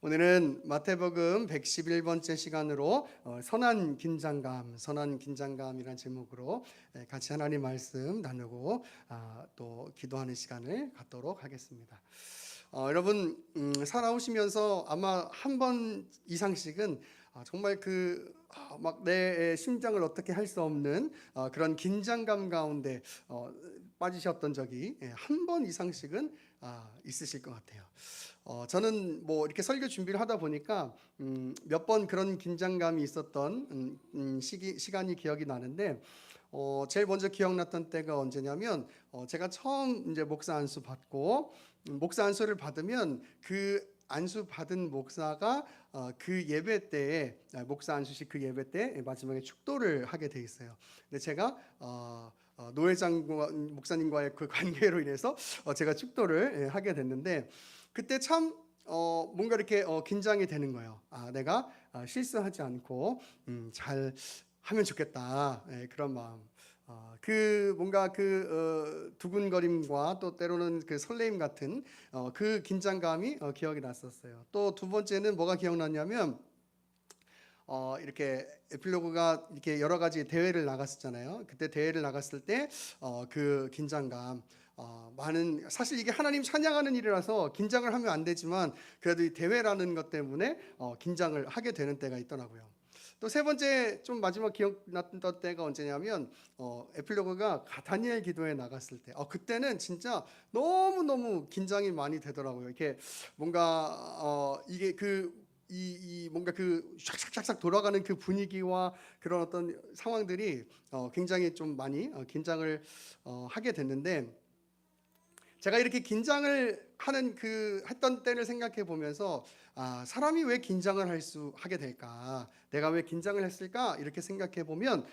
오늘은 마태복음 111번째 시간으로 선한 긴장감이라는 제목으로 같이 하나님 말씀 나누고 또 기도하는 시간을 갖도록 하겠습니다. 여러분 살아오시면서 아마 한 번 이상씩은 정말 막 내 심장을 어떻게 할 수 없는 그런 긴장감 가운데 빠지셨던 적이 한 번 이상씩은 있으실 것 같아요. 저는 뭐 이렇게 설교 준비를 하다 보니까 몇 번 그런 긴장감이 있었던 시간이 기억이 나는데 제일 먼저 기억났던 때가 언제냐면 제가 처음 이제 목사 안수 받고 목사 안수를 받으면 그 안수 받은 목사가 그 예배 때에 목사 안수식 그 예배 때 마지막에 축도를 하게 돼 있어요. 근데 제가 노회장 목사님과의 그 관계로 인해서 제가 축도를 하게 됐는데 그때 참 뭔가 이렇게 긴장이 되는 거예요. 내가 실수하지 않고 잘 하면 좋겠다. 그런 마음. 뭔가 두근거림과 또 때로는 그 설레임 같은 그 긴장감이 기억이 났었어요. 또 두 번째는 뭐가 기억나냐면 이렇게 에필로그가 이렇게 여러 가지 대회를 나갔었잖아요. 그때 대회를 나갔을 때 그 긴장감. 사실 이게 하나님 찬양하는 일이라서 긴장을 하면 안 되지만 그래도 이 대회라는 것 때문에 긴장을 하게 되는 때가 있더라고요. 또 세 번째 좀 마지막 기억났던 때가 언제냐면 에필로그가 다니엘 기도에 나갔을 때 그때는 진짜 너무너무 긴장이 많이 되더라고요. 이렇게 뭔가 이게 뭔가 샥샥샥 돌아가는 그 분위기와 그런 어떤 상황들이 굉장히 좀 많이 긴장을 하게 됐는데 제가 이렇게 긴장을 했던 때를 생각해 보면서 사람이 왜 긴장을 하게 될까? 내가 왜 긴장을 했을까? 이렇게 생각해 보면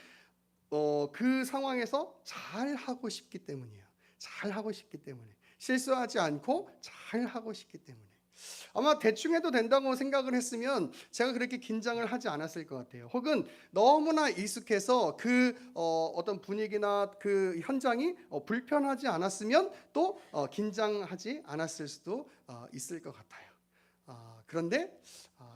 그 상황에서 잘 하고 싶기 때문이에요. 잘 하고 싶기 때문에 실수하지 않고 잘 하고 싶기 때문에. 아마 대충 해도 된다고 생각을 했으면 제가 그렇게 긴장을 하지 않았을 것 같아요. 혹은 너무나 익숙해서 어떤 분위기나 그 현장이 불편하지 않았으면 또 긴장하지 않았을 수도 있을 것 같아요. 그런데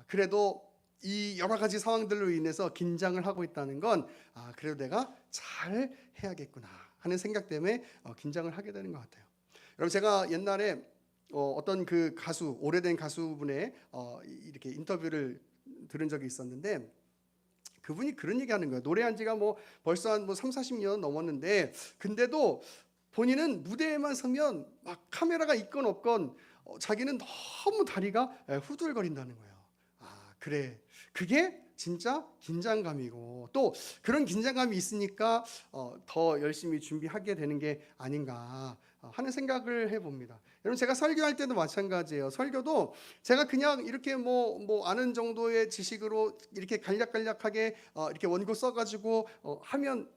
그래도 이 여러 가지 상황들로 인해서 긴장을 하고 있다는 건 그래도 내가 잘 해야겠구나 하는 생각 때문에 긴장을 하게 되는 것 같아요. 여러분 제가 옛날에 어떤 오래된 가수분의 이렇게 인터뷰를 들은 적이 있었는데 그분이 그런 얘기하는 거예요. 노래한 지가 벌써 한 3, 40년 넘었는데 근데도 본인은 무대에만 서면 막 카메라가 있건 없건 자기는 너무 다리가 후들거린다는 거예요. 그래. 그게 진짜 긴장감이고 또 그런 긴장감이 있으니까 더 열심히 준비하게 되는 게 아닌가 하는 생각을 해봅니다. 여러분 제가 설교할 때도 마찬가지예요. 설교도 제가 그냥 이렇게 아는 정도의 지식으로 이렇게 간략간략하게 이렇게 원고 써가지고 하면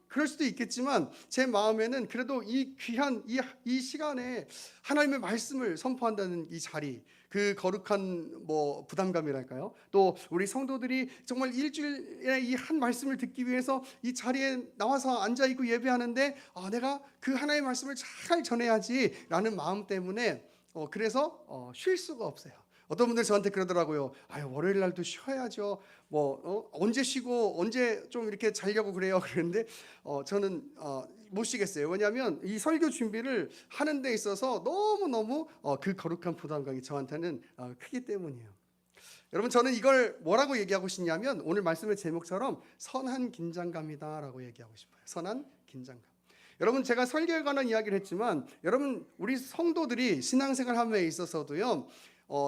그럴 수도 있겠지만 제 마음에는 그래도 이 귀한 이 시간에 하나님의 말씀을 선포한다는 이 자리 그 거룩한 부담감이랄까요? 또 우리 성도들이 정말 일주일에 이 한 말씀을 듣기 위해서 이 자리에 나와서 앉아 있고 예배하는데 내가 그 하나님의 말씀을 잘 전해야지라는 마음 때문에 그래서 쉴 수가 없어요. 어떤 분들 저한테 그러더라고요. 월요일 날도 쉬어야죠. 언제 쉬고 언제 좀 이렇게 자려고 그래요. 그런데 저는 못 쉬겠어요. 왜냐하면 이 설교 준비를 하는 데 있어서 너무너무 그 거룩한 부담감이 저한테는 크기 때문이에요. 여러분 저는 이걸 뭐라고 얘기하고 싶냐면 오늘 말씀의 제목처럼 선한 긴장감이다라고 얘기하고 싶어요. 선한 긴장감. 여러분 제가 설교에 관한 이야기를 했지만 여러분 우리 성도들이 신앙생활 함에 있어서도요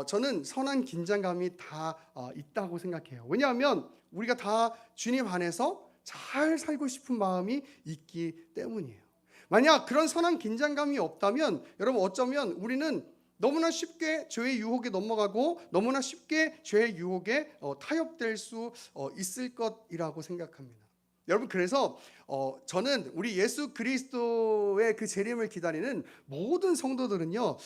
저는 선한 긴장감이 다 있다고 생각해요. 왜냐하면 우리가 다 주님 안에서 잘 살고 싶은 마음이 있기 때문이에요. 만약 그런 선한 긴장감이 없다면 여러분 어쩌면 우리는 너무나 쉽게 죄의 유혹에 넘어가고 너무나 쉽게 죄의 유혹에 타협될 수 있을 것이라고 생각합니다. 여러분 그래서 저는 우리 예수 그리스도의 그 재림을 기다리는 모든 성도들은요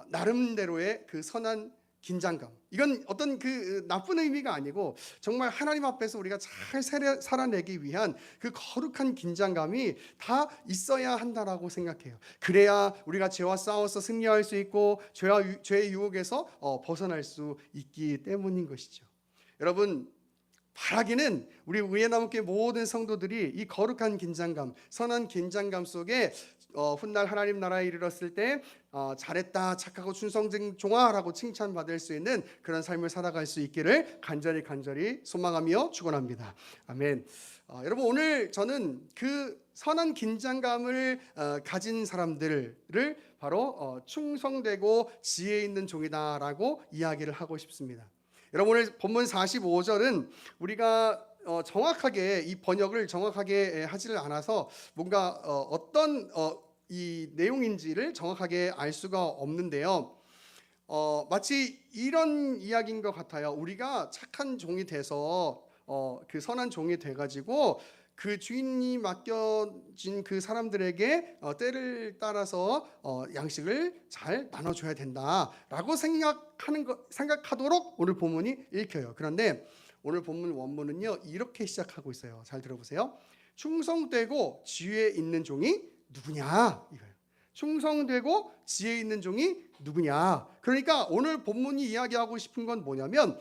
나름대로의 그 선한 긴장감. 이건 어떤 그 나쁜 의미가 아니고 정말 하나님 앞에서 우리가 잘 살아내기 위한 그 거룩한 긴장감이 다 있어야 한다라고 생각해요. 그래야 우리가 죄와 싸워서 승리할 수 있고 죄의 유혹에서 벗어날 수 있기 때문인 것이죠. 여러분, 바라기는 우리 의회나무교회 모든 성도들이 이 거룩한 긴장감, 선한 긴장감 속에 훗날 하나님 나라에 이르렀을 때 잘했다, 착하고 충성된 종아라고 칭찬받을 수 있는 그런 삶을 살아갈 수 있기를 간절히 소망하며 축원합니다. 아멘. 여러분, 오늘 저는 그 선한 긴장감을 가진 사람들을 바로 충성되고 지혜 있는 종이다라고 이야기를 하고 싶습니다. 여러분, 오늘 본문 45절은 우리가 정확하게 이 번역을 정확하게 하지를 않아서 뭔가 어떤 이 내용인지를 정확하게 알 수가 없는데요. 마치 이런 이야기인 것 같아요. 우리가 착한 종이 돼서 그 선한 종이 돼가지고 그 주인이 맡겨진 그 사람들에게 때를 따라서 양식을 잘 나눠줘야 된다라고 생각하도록 오늘 본문이 읽혀요. 그런데 오늘 본문 원문은요, 이렇게 시작하고 있어요. 잘 들어보세요. 충성되고 지혜 있는 종이 누구냐, 이거예요. 충성되고 지혜 있는 종이 누구냐. 그러니까 오늘 본문이 이야기하고 싶은 건 뭐냐면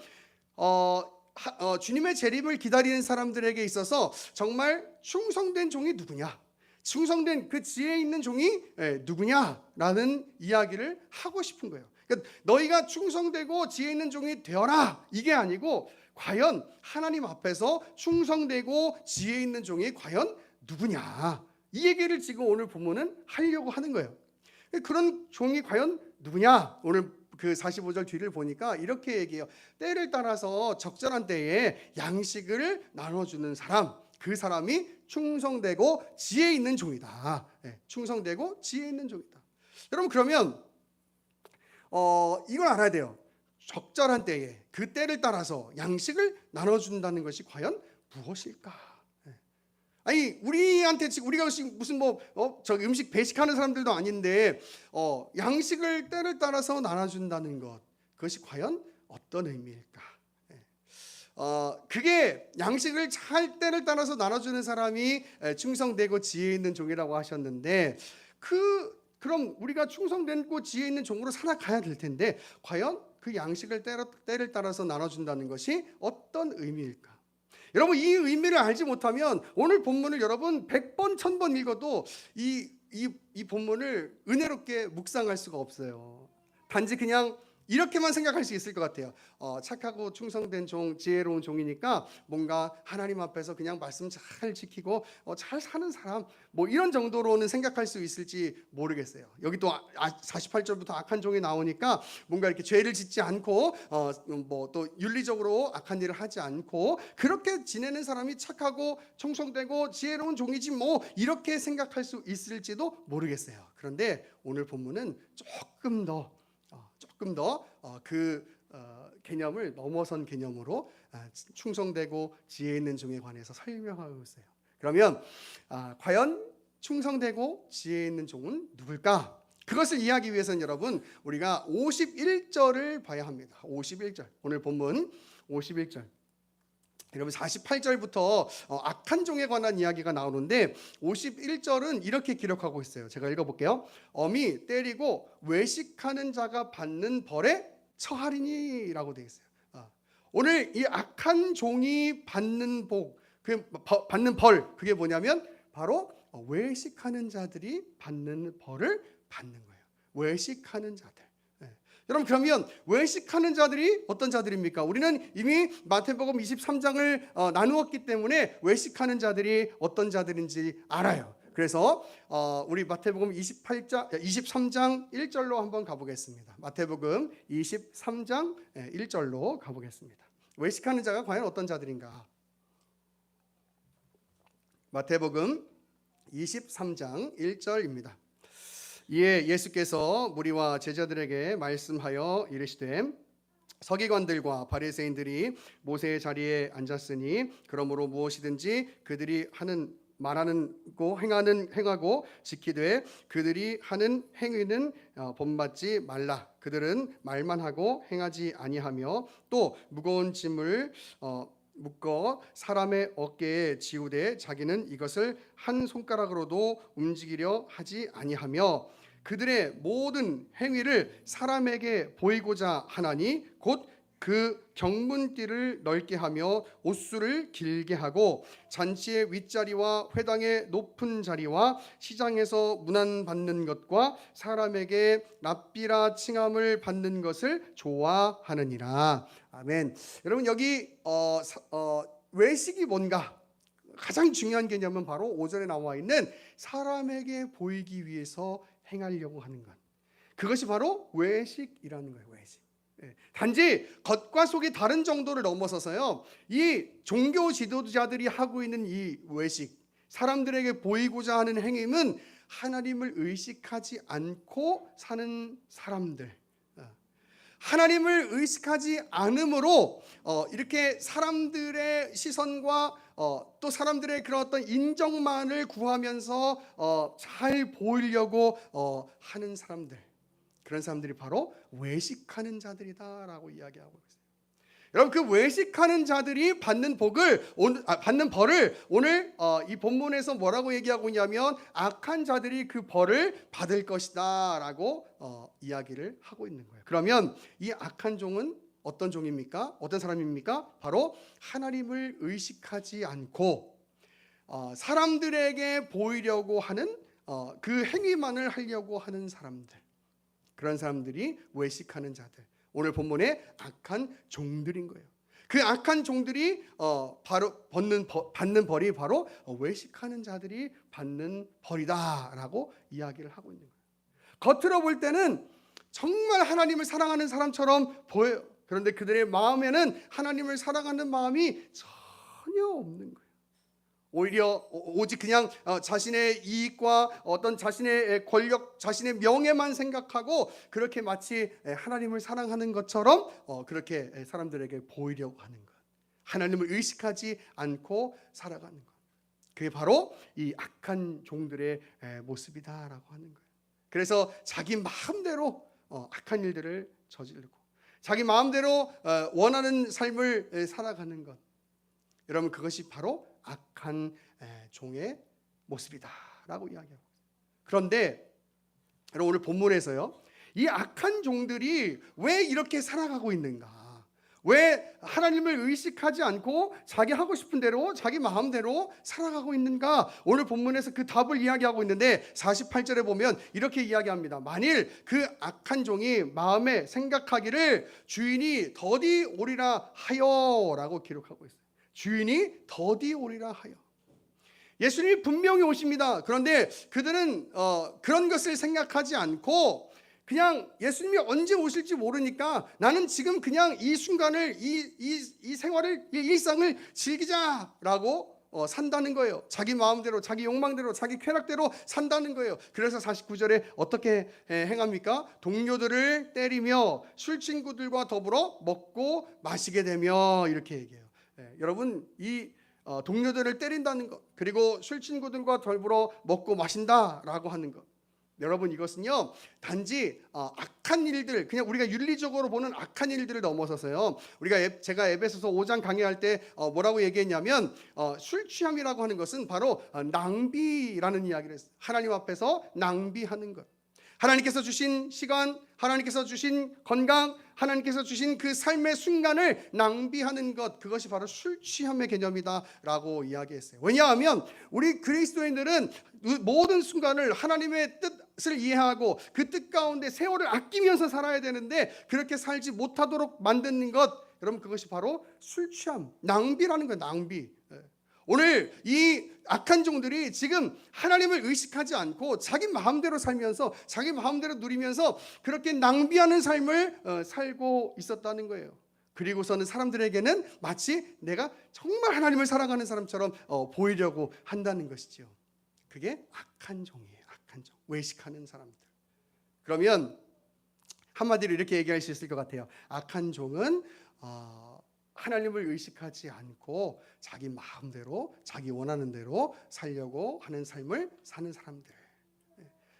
주님의 재림을 기다리는 사람들에게 있어서 정말 충성된 종이 누구냐, 충성된 그 지혜 있는 종이 누구냐라는 이야기를 하고 싶은 거예요. 그러니까 너희가 충성되고 지혜 있는 종이 되어라, 이게 아니고 과연 하나님 앞에서 충성되고 지혜 있는 종이 과연 누구냐, 이 얘기를 지금 오늘 본문은 하려고 하는 거예요. 그런 종이 과연 누구냐, 오늘 그 45절 뒤를 보니까 이렇게 얘기해요. 때를 따라서 적절한 때에 양식을 나눠주는 사람, 그 사람이 충성되고 지혜 있는 종이다. 충성되고 지혜 있는 종이다. 여러분, 그러면 이걸 알아야 돼요. 적절한 때에 그 때를 따라서 양식을 나눠준다는 것이 과연 무엇일까? 아니, 우리한테 지금 우리가 무슨 저 음식 배식하는 사람들도 아닌데 양식을 때를 따라서 나눠준다는 것, 그것이 과연 어떤 의미일까? 그게 양식을 잘 때를 따라서 나눠주는 사람이 충성되고 지혜 있는 종이라고 하셨는데, 그럼 우리가 충성되고 지혜 있는 종으로 살아가야 될 텐데 과연 그 양식을 때를 따라서 나눠준다는 것이 어떤 의미일까? 여러분, 이 의미를 알지 못하면 오늘 본문을 여러분 100번 1000번 읽어도 이 본문을 은혜롭게 묵상할 수가 없어요. 단지 그냥 이렇게만 생각할 수 있을 것 같아요. 착하고 충성된 종, 지혜로운 종이니까 뭔가 하나님 앞에서 그냥 말씀 잘 지키고 잘 사는 사람, 뭐 이런 정도로는 생각할 수 있을지 모르겠어요. 여기 또 48절부터 악한 종이 나오니까 뭔가 이렇게 죄를 짓지 않고 뭐 또 윤리적으로 악한 일을 하지 않고 그렇게 지내는 사람이 착하고 충성되고 지혜로운 종이지 뭐 이렇게 생각할 수 있을지도 모르겠어요. 그런데 오늘 본문은 조금 더 그 개념을 넘어선 개념으로 충성되고 지혜 있는 종에 관해서 설명하고 있어요. 그러면 과연 충성되고 지혜 있는 종은 누굴까? 그것을 이해하기 위해서는 여러분, 우리가 51절을 봐야 합니다. 51절, 오늘 본문 51절. 여러분, 48절부터 악한 종에 관한 이야기가 나오는데 51절은 이렇게 기록하고 있어요. 제가 읽어볼게요. 엄히 때리고 외식하는 자가 받는 벌에 처하리니 라고 되어 있어요. 오늘 이 악한 종이 받는 받는 벌, 그게 뭐냐면 바로 외식하는 자들이 받는 벌을 받는 거예요. 외식하는 자들. 여러분, 그러면 외식하는 자들이 어떤 자들입니까? 우리는 이미 마태복음 23장을 나누었기 때문에 외식하는 자들이 어떤 자들인지 알아요. 그래서 우리 마태복음 23장 1절로 한번 가보겠습니다. 마태복음 23장 1절로 가보겠습니다. 외식하는 자가 과연 어떤 자들인가? 마태복음 23장 1절입니다. 이에 예수께서 무리와 제자들에게 말씀하여 이르시되, 서기관들과 바리새인들이 모세의 자리에 앉았으니 그러므로 무엇이든지 그들이 하는 말하고 행하고 지키되 그들이 하는 행위는 본받지 말라. 그들은 말만 하고 행하지 아니하며 또 무거운 짐을 묶어 사람의 어깨에 지우되 자기는 이것을 한 손가락으로도 움직이려 하지 아니하며 그들의 모든 행위를 사람에게 보이고자 하나니 곧 그 경문띠를 넓게 하며 옷수를 길게 하고 잔치의 윗자리와 회당의 높은 자리와 시장에서 문안 받는 것과 사람에게 랍비라 칭함을 받는 것을 좋아하느니라. 아멘. 여러분 여기 외식이 뭔가 가장 중요한 개념은 바로 5절에 나와 있는 사람에게 보이기 위해서 행하려고 하는 것. 그것이 바로 외식이라는 거예요. 외식. 단지 겉과 속이 다른 정도를 넘어서서요, 이 종교 지도자들이 하고 있는 이 외식, 사람들에게 보이고자 하는 행위는 하나님을 의식하지 않고 사는 사람들, 하나님을 의식하지 않으므로 이렇게 사람들의 시선과 또 사람들의 그런 어떤 인정만을 구하면서 잘 보이려고 하는 사람들, 그런 사람들이 바로 외식하는 자들이다라고 이야기하고 있어요. 여러분 그 외식하는 자들이 받는 받는 벌을 오늘 이 본문에서 뭐라고 얘기하고 있냐면 악한 자들이 그 벌을 받을 것이다라고 이야기를 하고 있는 거예요. 그러면 이 악한 종은 어떤 종입니까? 어떤 사람입니까? 바로 하나님을 의식하지 않고 사람들에게 보이려고 하는 그 행위만을 하려고 하는 사람들, 그런 사람들이 외식하는 자들, 오늘 본문의 악한 종들인 거예요. 그 악한 종들이 바로 받는 벌이 바로 외식하는 자들이 받는 벌이다라고 이야기를 하고 있는 거예요. 겉으로 볼 때는 정말 하나님을 사랑하는 사람처럼 보여요. 그런데 그들의 마음에는 하나님을 사랑하는 마음이 전혀 없는 거예요. 오히려 오직 그냥 자신의 이익과 어떤 자신의 권력, 자신의 명예만 생각하고 그렇게 마치 하나님을 사랑하는 것처럼 그렇게 사람들에게 보이려고 하는 것, 하나님을 의식하지 않고 살아가는 것, 그게 바로 이 악한 종들의 모습이다라고 하는 거예요. 그래서 자기 마음대로 악한 일들을 저지르고 자기 마음대로 원하는 삶을 살아가는 것, 여러분 그것이 바로 악한 종의 모습이다라고 이야기하고 있어요. 그런데 여러분 오늘 본문에서요, 이 악한 종들이 왜 이렇게 살아가고 있는가? 왜 하나님을 의식하지 않고 자기 하고 싶은 대로 자기 마음대로 살아가고 있는가? 오늘 본문에서 그 답을 이야기하고 있는데 48절에 보면 이렇게 이야기합니다. 만일 그 악한 종이 마음에 생각하기를 주인이 더디 오리라 하여라고 기록하고 있어요. 주인이 더디 오리라 하여. 예수님이 분명히 오십니다. 그런데 그들은 그런 것을 생각하지 않고 그냥 예수님이 언제 오실지 모르니까 나는 지금 그냥 이 순간을 이 생활을, 이 일상을 즐기자라고 산다는 거예요. 자기 마음대로, 자기 욕망대로, 자기 쾌락대로 산다는 거예요. 그래서 49절에 어떻게 행합니까? 동료들을 때리며 술 친구들과 더불어 먹고 마시게 되며, 이렇게 얘기해요. 여러분 이 동료들을 때린다는 것, 그리고 술 친구들과 더불어 먹고 마신다라고 하는 것, 여러분 이것은요 단지 악한 일들, 그냥 우리가 윤리적으로 보는 악한 일들을 넘어서서요, 제가 에베소서 5장 강의할 때 뭐라고 얘기했냐면 술 취함이라고 하는 것은 바로 낭비라는 이야기를 했어요. 하나님 앞에서 낭비하는 것, 하나님께서 주신 시간, 하나님께서 주신 건강, 하나님께서 주신 그 삶의 순간을 낭비하는 것, 그것이 바로 술 취함의 개념이다라고 이야기했어요. 왜냐하면 우리 그리스도인들은 모든 순간을 하나님의 뜻을 이해하고 그 뜻 가운데 세월을 아끼면서 살아야 되는데 그렇게 살지 못하도록 만드는 것, 여러분 그것이 바로 술 취함, 낭비라는 거예요. 낭비. 오늘 이 악한 종들이 지금 하나님을 의식하지 않고 자기 마음대로 살면서 자기 마음대로 누리면서 그렇게 낭비하는 삶을 살고 있었다는 거예요. 그리고서는 사람들에게는 마치 내가 정말 하나님을 사랑하는 사람처럼 보이려고 한다는 것이죠. 그게 악한 종이에요. 악한 종, 외식하는 사람들. 그러면 한마디로 이렇게 얘기할 수 있을 것 같아요. 악한 종은 하나님을 의식하지 않고 자기 마음대로 자기 원하는 대로 살려고 하는 삶을 사는 사람들.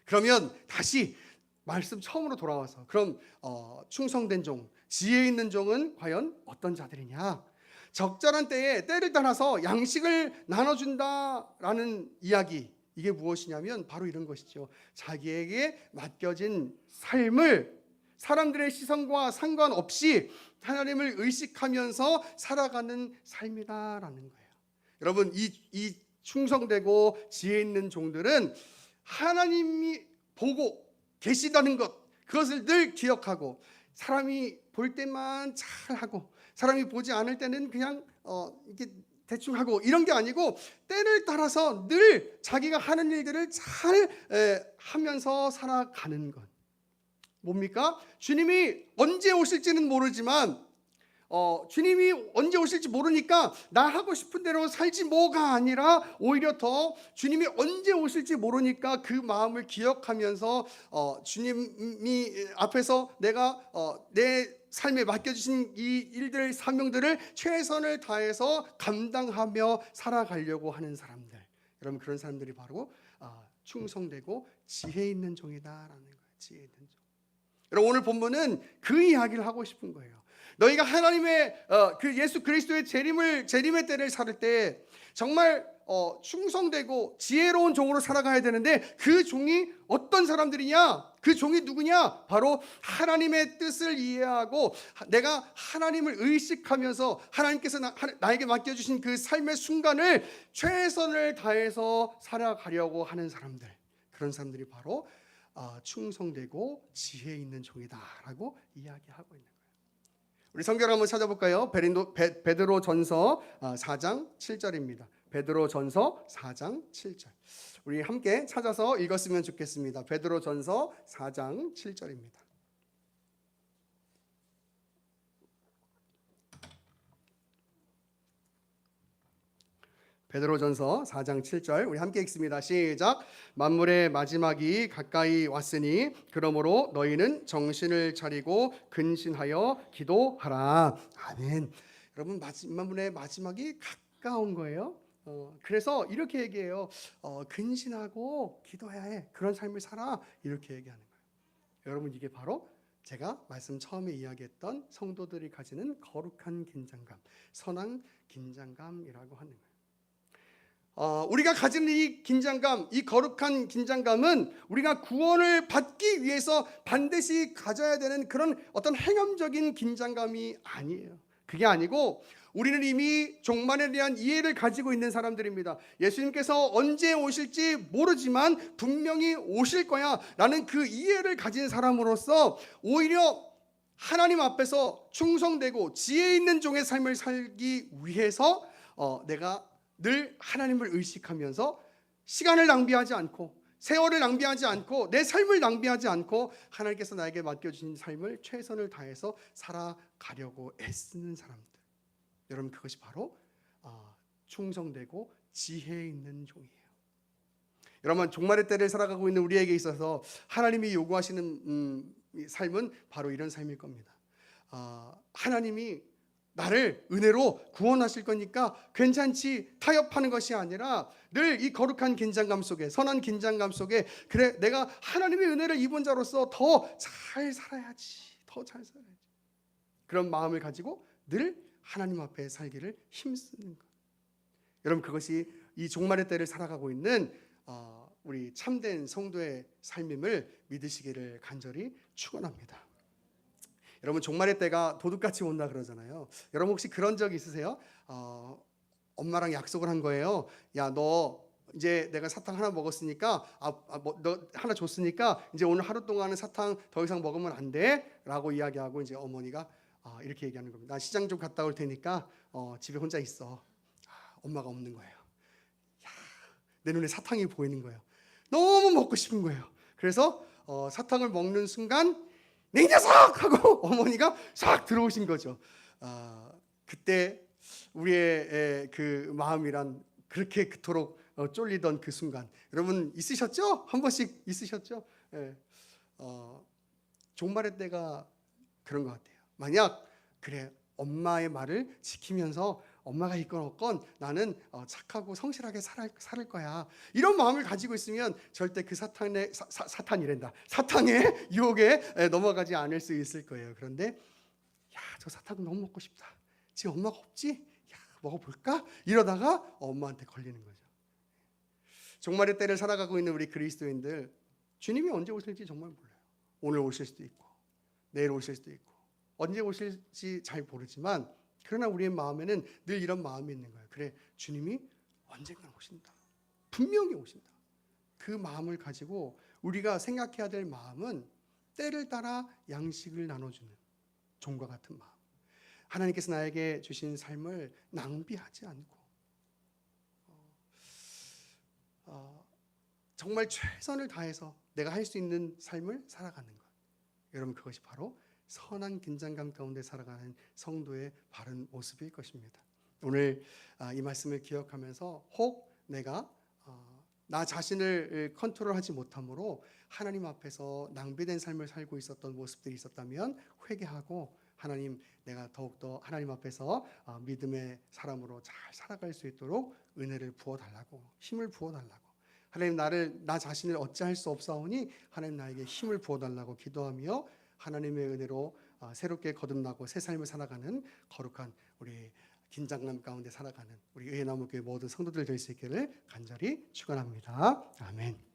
그러면 다시 말씀 처음으로 돌아와서 그럼 충성된 종, 지혜 있는 종은 과연 어떤 자들이냐? 적절한 때에 때를 따라서 양식을 나눠준다라는 이야기, 이게 무엇이냐면 바로 이런 것이죠. 자기에게 맡겨진 삶을 사람들의 시선과 상관없이 하나님을 의식하면서 살아가는 삶이다라는 거예요. 여러분, 이 충성되고 지혜 있는 종들은 하나님이 보고 계시다는 것, 그것을 늘 기억하고, 사람이 볼 때만 잘하고 사람이 보지 않을 때는 그냥 이렇게 대충 하고 이런 게 아니고, 때를 따라서 늘 자기가 하는 일들을 잘 하면서 살아가는 것. 뭡니까? 주님이 언제 오실지는 모르지만 주님이 언제 오실지 모르니까 나 하고 싶은 대로 살지 뭐가 아니라, 오히려 더 주님이 언제 오실지 모르니까 그 마음을 기억하면서 주님이 앞에서 내가 내 삶에 맡겨주신 이 일들, 사명들을 최선을 다해서 감당하며 살아가려고 하는 사람들. 여러분, 그런 사람들이 바로 충성되고 지혜 있는 종이다라는 거예요. 지혜 있는 종. 여러분, 오늘 본문은 그 이야기를 하고 싶은 거예요. 너희가 하나님의 그 예수 그리스도의 재림의 때를 살을 때 정말 충성되고 지혜로운 종으로 살아가야 되는데, 그 종이 어떤 사람들이냐? 그 종이 누구냐? 바로 하나님의 뜻을 이해하고 내가 하나님을 의식하면서 하나님께서 나에게 맡겨주신 그 삶의 순간을 최선을 다해서 살아가려고 하는 사람들. 그런 사람들이 바로 충성되고 지혜 있는 종이다라고 이야기하고 있는 거예요. 우리 성경을 한번 찾아볼까요? 베드로전서 4장 7절입니다. 베드로전서 4장 7절. 우리 함께 찾아서 읽었으면 좋겠습니다. 베드로전서 4장 7절입니다. 베드로전서 4장 7절 우리 함께 읽습니다. 시작. 만물의 마지막이 가까이 왔으니 그러므로 너희는 정신을 차리고 근신하여 기도하라. 아멘. 여러분, 만물의 마지막이 가까운 거예요. 그래서 이렇게 얘기해요. 근신하고 기도해야 해. 그런 삶을 살아. 이렇게 얘기하는 거예요. 여러분, 이게 바로 제가 말씀 처음에 이야기했던 성도들이 가지는 거룩한 긴장감, 선한 긴장감이라고 하는 거예요. 우리가 가지는 이 긴장감, 이 거룩한 긴장감은 우리가 구원을 받기 위해서 반드시 가져야 되는 그런 어떤 행함적인 긴장감이 아니에요. 그게 아니고 우리는 이미 종말에 대한 이해를 가지고 있는 사람들입니다. 예수님께서 언제 오실지 모르지만 분명히 오실 거야 라는 그 이해를 가진 사람으로서 오히려 하나님 앞에서 충성되고 지혜 있는 종의 삶을 살기 위해서 내가 늘 하나님을 의식하면서 시간을 낭비하지 않고 세월을 낭비하지 않고 내 삶을 낭비하지 않고 하나님께서 나에게 맡겨주신 삶을 최선을 다해서 살아가려고 애쓰는 사람들. 여러분, 그것이 바로 충성되고 지혜 있는 종이에요. 여러분, 종말의 때를 살아가고 있는 우리에게 있어서 하나님이 요구하시는 삶은 바로 이런 삶일 겁니다. 하나님이 나를 은혜로 구원하실 거니까 괜찮지 타협하는 것이 아니라 늘 이 거룩한 긴장감 속에, 선한 긴장감 속에, 그래 내가 하나님의 은혜를 입은 자로서 더 잘 살아야지, 더 잘 살아야지, 그런 마음을 가지고 늘 하나님 앞에 살기를 힘쓰는 것. 여러분, 그것이 이 종말의 때를 살아가고 있는 우리 참된 성도의 삶임을 믿으시기를 간절히 축원합니다. 여러분, 종말의 때가 도둑같이 온다 그러잖아요. 여러분, 혹시 그런 적 있으세요? 엄마랑 약속을 한 거예요. 야, 너 이제 내가 사탕 하나 먹었으니까 너 하나 줬으니까 이제 오늘 하루 동안은 사탕 더 이상 먹으면 안 돼 라고 이야기하고, 이제 어머니가 이렇게 얘기하는 겁니다. 나 시장 좀 갔다 올 테니까 집에 혼자 있어. 엄마가 없는 거예요. 야, 내 눈에 사탕이 보이는 거예요. 너무 먹고 싶은 거예요. 그래서 사탕을 먹는 순간 내 녀석! 하고 어머니가 싹 들어오신 거죠. 그때 우리의 그 마음이란 그렇게 그토록 쫄리던 그 순간, 여러분 있으셨죠? 한 번씩 있으셨죠? 예. 종말의 때가 그런 것 같아요. 만약 그래 엄마의 말을 지키면서 엄마가 있건 없건 나는 착하고 성실하게 살 거야. 이런 마음을 가지고 있으면 절대 그 사탕의 유혹에 넘어가지 않을 수 있을 거예요. 그런데 야, 저 사탕 너무 먹고 싶다. 지금 엄마가 없지? 야, 먹어볼까? 이러다가 엄마한테 걸리는 거죠. 종말의 때를 살아가고 있는 우리 그리스도인들, 주님이 언제 오실지 정말 몰라요. 오늘 오실 수도 있고 내일 오실 수도 있고 언제 오실지 잘 모르지만, 그러나 우리의 마음에는 늘 이런 마음이 있는 거예요. 그래, 주님이 언젠가 오신다. 분명히 오신다. 그 마음을 가지고 우리가 생각해야 될 마음은 때를 따라 양식을 나눠주는 종과 같은 마음. 하나님께서 나에게 주신 삶을 낭비하지 않고 정말 최선을 다해서 내가 할 수 있는 삶을 살아가는 것. 여러분, 그것이 바로 선한 긴장감 가운데 살아가는 성도의 바른 모습일 것입니다. 오늘 이 말씀을 기억하면서 혹 내가 나 자신을 컨트롤하지 못함으로 하나님 앞에서 낭비된 삶을 살고 있었던 모습들이 있었다면 회개하고, 하나님, 내가 더욱더 하나님 앞에서 믿음의 사람으로 잘 살아갈 수 있도록 은혜를 부어달라고, 힘을 부어달라고, 하나님, 나 자신을 어찌할 수 없사오니 하나님 나에게 힘을 부어달라고 기도하며 하나님의 은혜로 새롭게 거듭나고 새 삶을 살아가는 거룩한 우리 긴장감 가운데 살아가는 우리 의회나무교회 모든 성도들 될 수 있기를 간절히 축원합니다. 아멘.